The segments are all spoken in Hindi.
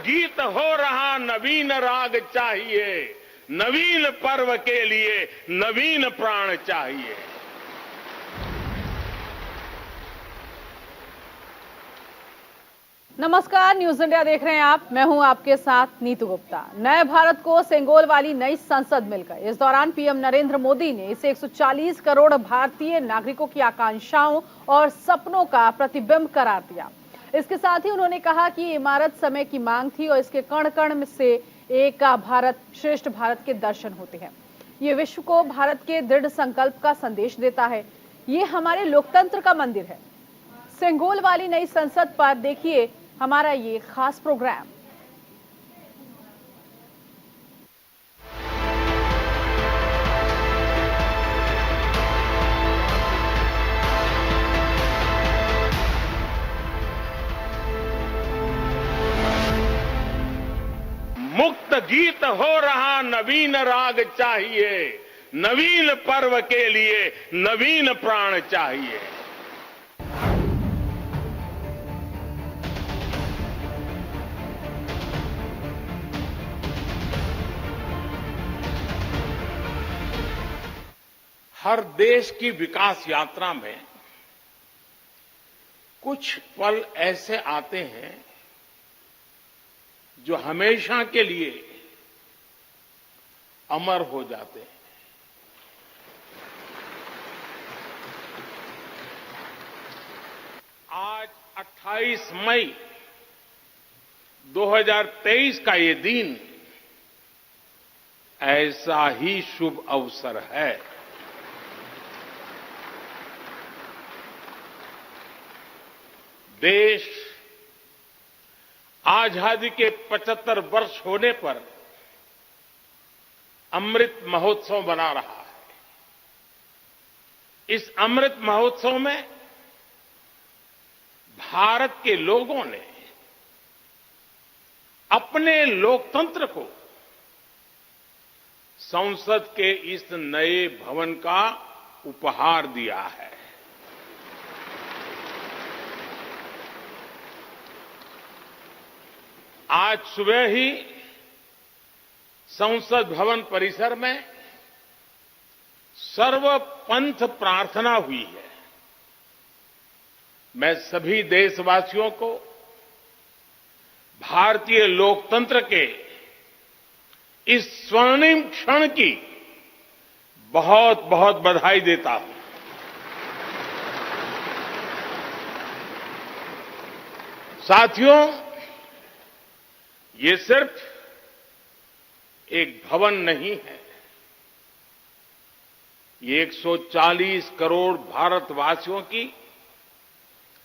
गीत हो रहा नवीन राग चाहिए, नवीन पर्व के लिए नवीन प्राण चाहिए। नमस्कार, न्यूज इंडिया देख रहे हैं आप। मैं हूं आपके साथ नीतू गुप्ता। नए भारत को सेंगोल वाली नई संसद मिल गई। इस दौरान पीएम नरेंद्र मोदी ने इसे 140 करोड़ भारतीय नागरिकों की आकांक्षाओं और सपनों का प्रतिबिंब करार दिया। इसके साथ ही उन्होंने कहा कि ये इमारत समय की मांग थी और इसके कण कण से एक भारत श्रेष्ठ भारत के दर्शन होते हैं। ये विश्व को भारत के दृढ़ संकल्प का संदेश देता है। ये हमारे लोकतंत्र का मंदिर है। सेंगोल वाली नई संसद पर देखिए हमारा ये खास प्रोग्राम। मुक्त गीत हो रहा नवीन राग चाहिए, नवीन पर्व के लिए नवीन प्राण चाहिए। हर देश की विकास यात्रा में कुछ पल ऐसे आते हैं जो हमेशा के लिए अमर हो जाते हैं। आज 28 मई 2023 का ये दिन ऐसा ही शुभ अवसर है। देश आजादी के 75 वर्ष होने पर अमृत महोत्सव मना रहा है। इस अमृत महोत्सव में भारत के लोगों ने अपने लोकतंत्र को संसद के इस नए भवन का उपहार दिया है। आज सुबह ही संसद भवन परिसर में सर्वपंथ प्रार्थना हुई है। मैं सभी देशवासियों को भारतीय लोकतंत्र के इस स्वर्णिम क्षण की बहुत बहुत बधाई देता हूं। साथियों, ये सिर्फ एक भवन नहीं है, ये 140 करोड़ भारतवासियों की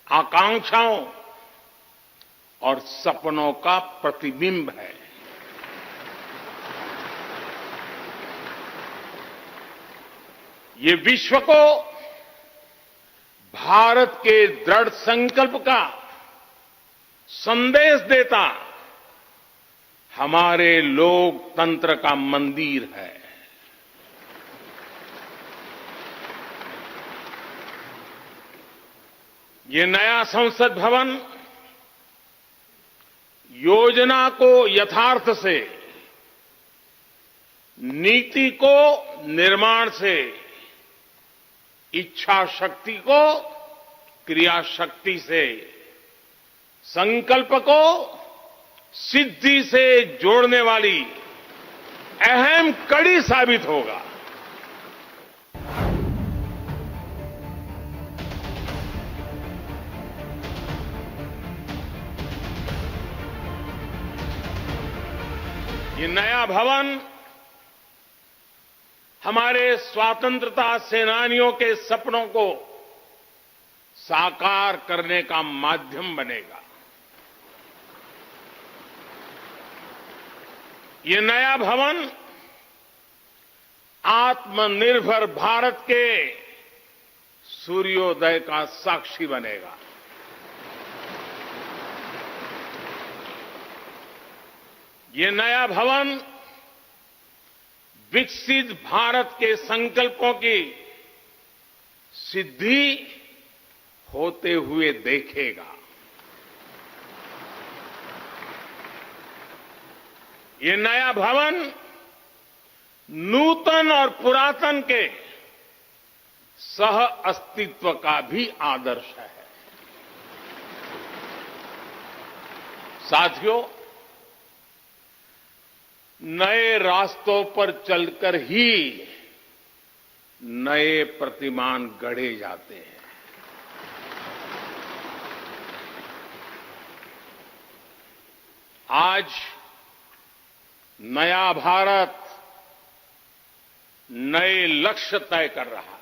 आकांक्षाओं और सपनों का प्रतिबिंब है। ये विश्व को भारत के दृढ़ संकल्प का संदेश देता हमारे लोकतंत्र का मंदिर है। ये नया संसद भवन योजना को यथार्थ से, नीति को निर्माण से, इच्छा शक्ति को क्रिया शक्ति से, संकल्प को सिद्धि से जोड़ने वाली अहम कड़ी साबित होगा। ये नया भवन हमारे स्वतंत्रता सेनानियों के सपनों को साकार करने का माध्यम बनेगा। ये नया भवन आत्मनिर्भर भारत के सूर्योदय का साक्षी बनेगा। ये नया भवन विकसित भारत के संकल्पों की सिद्धि होते हुए देखेगा। ये नया भवन नूतन और पुरातन के सह अस्तित्व का भी आदर्श है। साथियों, नए रास्तों पर चलकर ही नए प्रतिमान गढ़े जाते हैं। आज नया भारत नए लक्ष्य तय कर रहा है,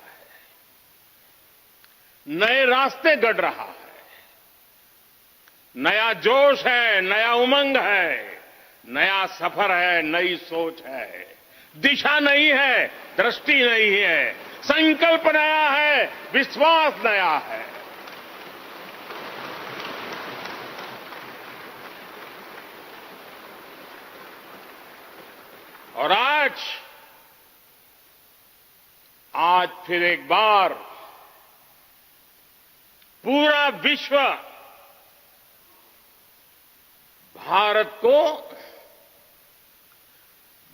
नए रास्ते गढ़ रहा है, नया जोश है, नया उमंग है, नया सफर है, नई सोच है, दिशा नई है, दृष्टि नई है, संकल्प नया है, विश्वास नया है। और आज फिर एक बार पूरा विश्व भारत को,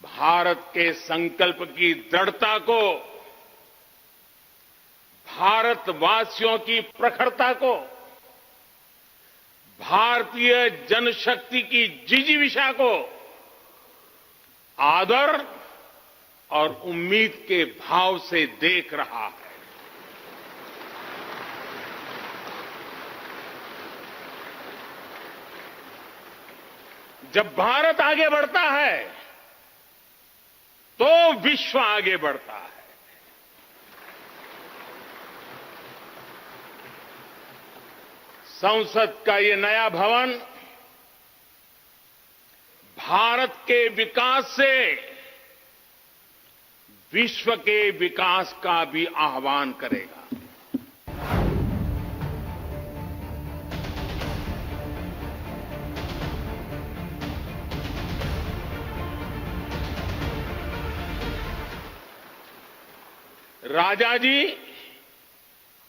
भारत के संकल्प की दृढ़ता को, भारतवासियों की प्रखरता को, भारतीय जनशक्ति की जिजीविषा को आदर और उम्मीद के भाव से देख रहा है। जब भारत आगे बढ़ता है तो विश्व आगे बढ़ता है। संसद का ये नया भवन भारत के विकास से विश्व के विकास का भी आह्वान करेगा। राजा जी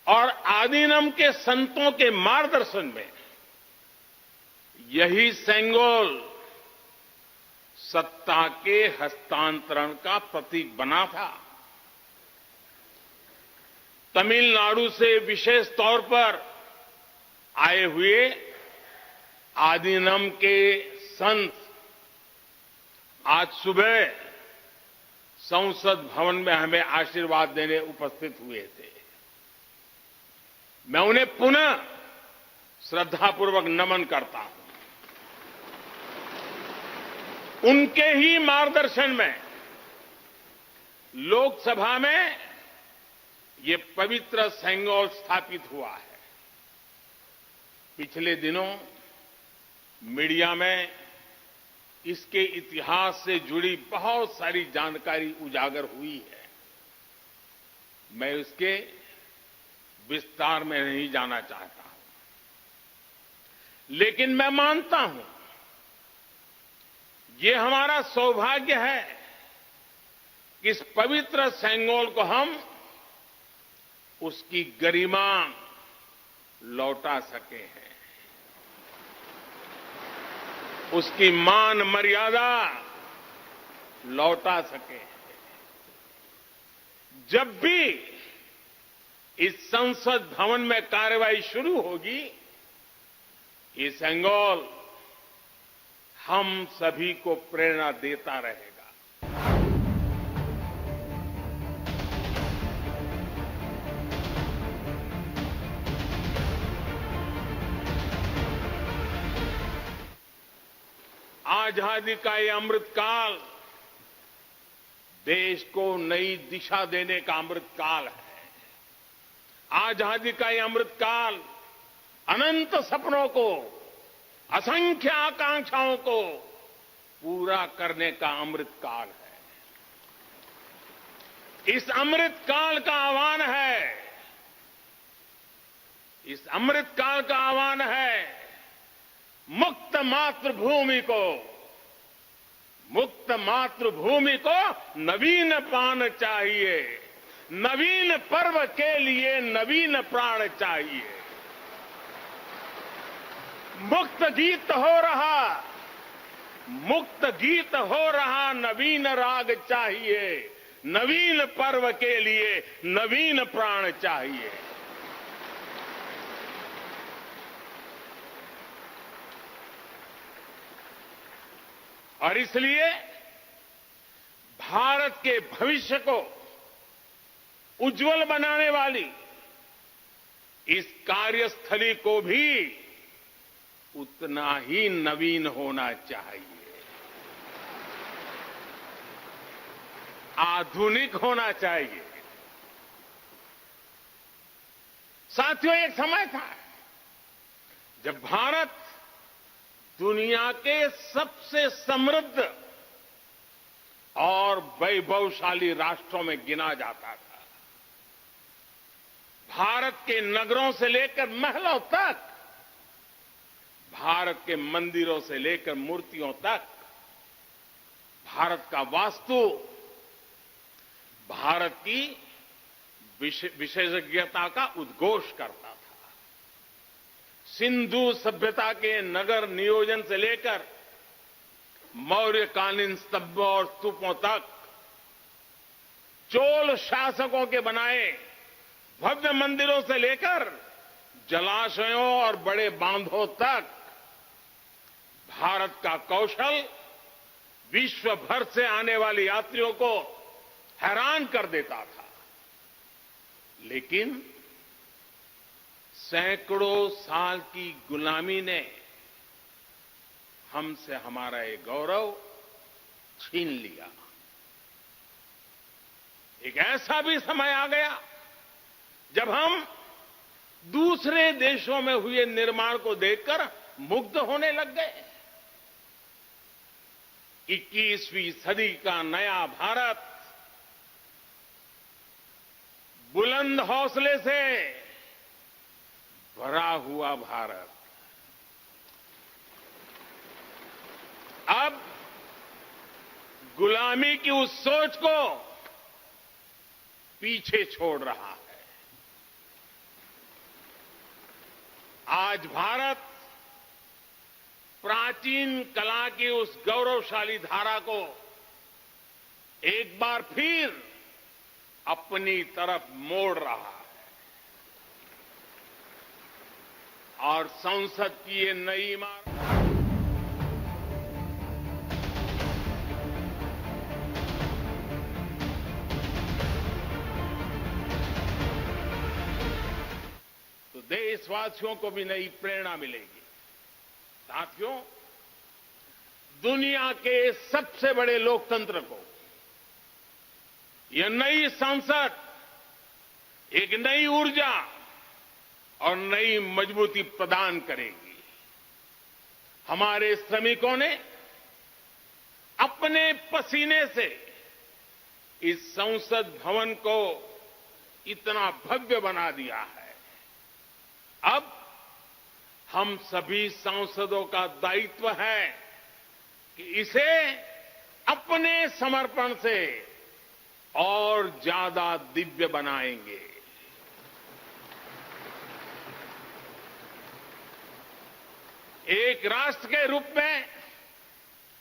और आदीनम के संतों के मार्गदर्शन में यही सेंगोल सत्ता के हस्तांतरण का प्रतीक बना था। तमिलनाडु से विशेष तौर पर आए हुए आदीनम के संत आज सुबह संसद भवन में हमें आशीर्वाद देने उपस्थित हुए थे। मैं उन्हें पुनः श्रद्धापूर्वक नमन करता हूं। उनके ही मार्गदर्शन में लोकसभा में ये पवित्र सेंगोल स्थापित हुआ है। पिछले दिनों मीडिया में इसके इतिहास से जुड़ी बहुत सारी जानकारी उजागर हुई है। मैं इसके विस्तार में नहीं जाना चाहता हूं, लेकिन मैं मानता हूं ये हमारा सौभाग्य है कि इस पवित्र सेंगोल को हम उसकी गरिमा लौटा सके हैं, उसकी मान मर्यादा लौटा सके हैं। जब भी इस संसद भवन में कार्रवाई शुरू होगी, ये सेंगोल हम सभी को प्रेरणा देता रहेगा। आजादी का ये अमृतकाल देश को नई दिशा देने का अमृतकाल है। आजादी का ये अमृतकाल अनंत सपनों को, असंख्य आकांक्षाओं को पूरा करने का अमृतकाल है। इस अमृतकाल का आह्वान है, इस अमृतकाल का आह्वान है मुक्त मातृभूमि को नवीन प्राण चाहिए, नवीन पर्व के लिए नवीन प्राण चाहिए। मुक्त गीत हो रहा, मुक्त गीत हो रहा नवीन राग चाहिए, नवीन पर्व के लिए नवीन प्राण चाहिए। और इसलिए भारत के भविष्य को उज्जवल बनाने वाली इस कार्यस्थली को भी उतना ही नवीन होना चाहिए, आधुनिक होना चाहिए। साथियों, एक समय था जब भारत दुनिया के सबसे समृद्ध और वैभवशाली राष्ट्रों में गिना जाता था। भारत के नगरों से लेकर महलों तक, भारत के मंदिरों से लेकर मूर्तियों तक, भारत का वास्तु भारत की विशेषज्ञता का उद्घोष करता था। सिंधु सभ्यता के नगर नियोजन से लेकर मौर्यकालीन स्तंभों और स्तूपों तक, चोल शासकों के बनाए भव्य मंदिरों से लेकर जलाशयों और बड़े बांधों तक, भारत का कौशल विश्व भर से आने वाले यात्रियों को हैरान कर देता था। लेकिन सैकड़ों साल की गुलामी ने हमसे हमारा ये गौरव छीन लिया। एक ऐसा भी समय आ गया जब हम दूसरे देशों में हुए निर्माण को देखकर मुग्ध होने लग गए। 21वीं सदी का नया भारत बुलंद हौसले से भरा हुआ भारत अब गुलामी की उस सोच को पीछे छोड़ रहा है। आज भारत प्राचीन कला की उस गौरवशाली धारा को एक बार फिर अपनी तरफ मोड़ रहा है और संसद की ये नई इमारत तो देशवासियों को भी नई प्रेरणा मिलेगी। साथियों, दुनिया के सबसे बड़े लोकतंत्र को यह नई संसद एक नई ऊर्जा और नई मजबूती प्रदान करेगी। हमारे श्रमिकों ने अपने पसीने से इस संसद भवन को इतना भव्य बना दिया है। अब हम सभी सांसदों का दायित्व है कि इसे अपने समर्पण से और ज्यादा दिव्य बनाएंगे। एक राष्ट्र के रूप में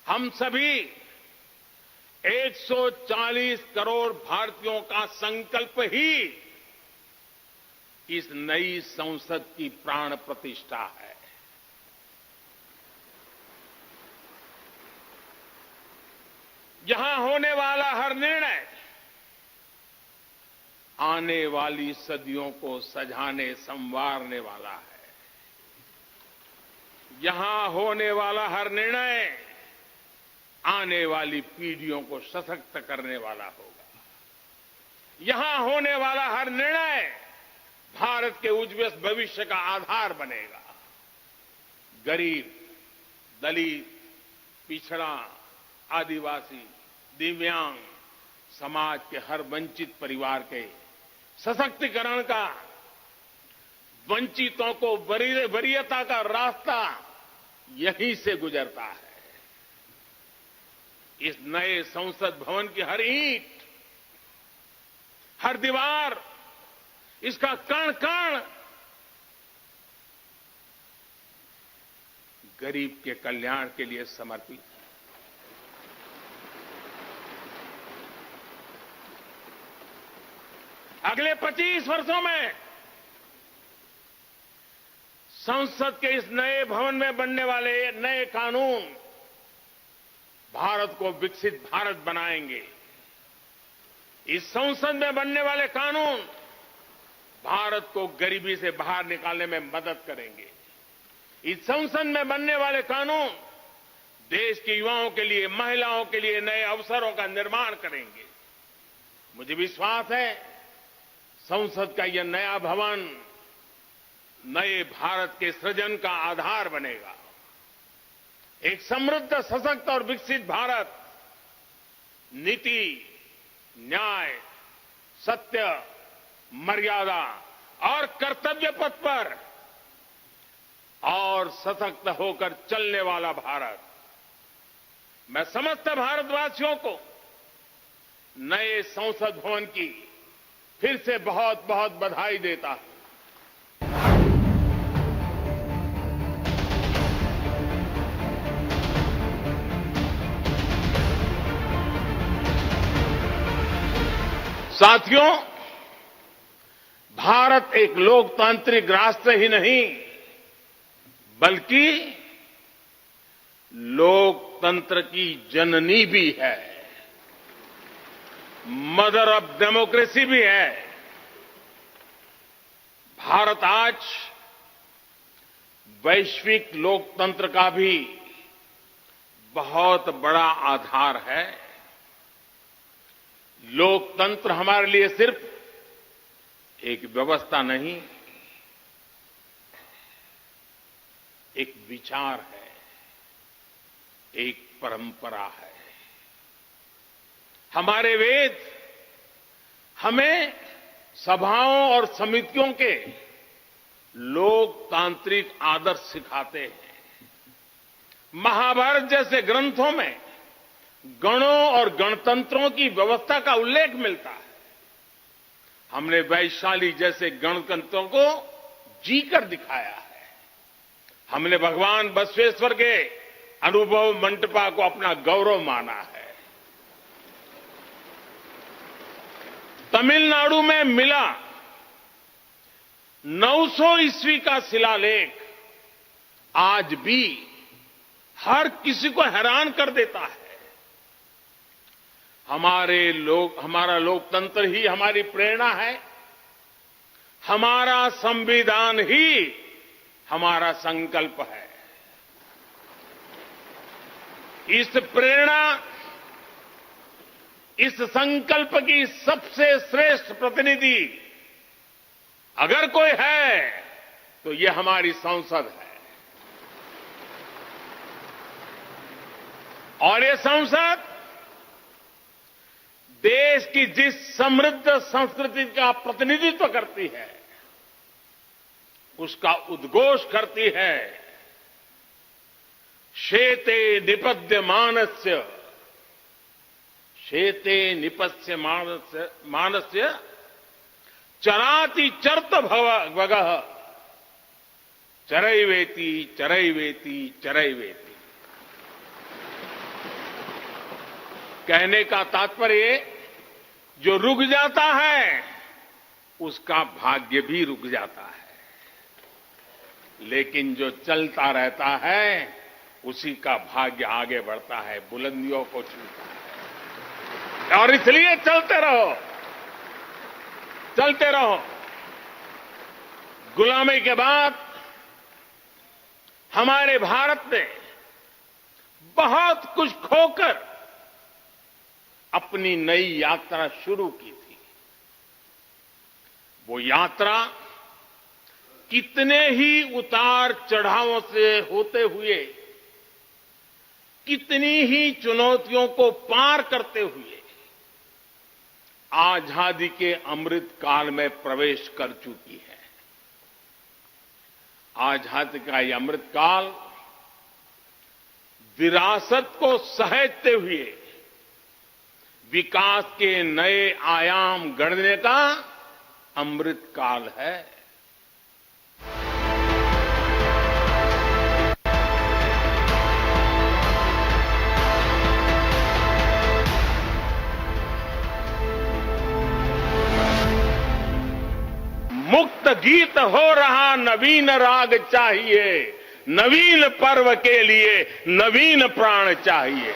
हम सभी 140 करोड़ भारतीयों का संकल्प ही इस नई संसद की प्राण प्रतिष्ठा है। यहां होने वाला हर निर्णय आने वाली सदियों को सजाने संवारने वाला है। यहां होने वाला हर निर्णय आने वाली पीढ़ियों को सशक्त करने वाला होगा। यहां होने वाला हर निर्णय भारत के उज्ज्वल भविष्य का आधार बनेगा। गरीब, दलित, पिछड़ा, आदिवासी, दिव्यांग समाज के हर वंचित परिवार के सशक्तिकरण का, वंचितों को वरीयता का रास्ता यहीं से गुजरता है। इस नए संसद भवन की हर ईंट, हर दीवार, इसका कण कण गरीब के कल्याण के लिए समर्पित है। अगले 25 वर्षों में संसद के इस नए भवन में बनने वाले नए कानून भारत को विकसित भारत बनाएंगे। इस संसद में बनने वाले कानून भारत को गरीबी से बाहर निकालने में मदद करेंगे। इस संसद में बनने वाले कानून देश के युवाओं के लिए, महिलाओं के लिए नए अवसरों का निर्माण करेंगे। मुझे विश्वास है संसद का यह नया भवन नए भारत के सृजन का आधार बनेगा। एक समृद्ध, सशक्त और विकसित भारत नीति, न्याय, सत्य, मर्यादा और कर्तव्य पथ पर और सशक्त होकर चलने वाला भारत। मैं समस्त भारतवासियों को नए संसद भवन की फिर से बहुत बहुत बधाई देता हूं। साथियों, भारत एक लोकतांत्रिक राष्ट्र ही नहीं बल्कि लोकतंत्र की जननी भी है, मदर ऑफ डेमोक्रेसी भी है। भारत आज वैश्विक लोकतंत्र का भी बहुत बड़ा आधार है। लोकतंत्र हमारे लिए सिर्फ एक व्यवस्था नहीं, एक विचार है, एक परंपरा है। हमारे वेद हमें सभाओं और समितियों के लोकतांत्रिक आदर्श सिखाते हैं। महाभारत जैसे ग्रंथों में गणों और गणतंत्रों की व्यवस्था का उल्लेख मिलता है। हमने वैशाली जैसे गणतंत्रों को जीकर दिखाया है। हमने भगवान बसवेश्वर के अनुभव मंटपा को अपना गौरव माना है। तमिलनाडु में मिला 900 ईस्वी का शिलालेख आज भी हर किसी को हैरान कर देता है। हमारा लोकतंत्र ही हमारी प्रेरणा है। हमारा संविधान ही हमारा संकल्प है। इस प्रेरणा, इस संकल्प की सबसे श्रेष्ठ प्रतिनिधि अगर कोई है तो ये हमारी संसद है। और ये संसद देश की जिस समृद्ध संस्कृति का प्रतिनिधित्व करती है उसका उद्घोष करती है। शेते निपद्यमानस्य, शेते निपस्य मानस्य चराति चर्त भगः चरैवेति चरैवेति चरैवेति। कहने का तात्पर्य जो रुक जाता है उसका भाग्य भी रुक जाता है, लेकिन जो चलता रहता है उसी का भाग्य आगे बढ़ता है, बुलंदियों को छूता है। और इसलिए चलते रहो, चलते रहो। गुलामी के बाद हमारे भारत ने बहुत कुछ खोकर अपनी नई यात्रा शुरू की थी। वो यात्रा कितने ही उतार चढ़ावों से होते हुए, कितनी ही चुनौतियों को पार करते हुए आजादी के अमृत काल में प्रवेश कर चुकी है। आजादी का ये अमृत काल विरासत को सहेजते हुए विकास के नए आयाम गढ़ने का अमृत काल है। मुक्त गीत हो रहा नवीन राग चाहिए, नवीन पर्व के लिए नवीन प्राण चाहिए।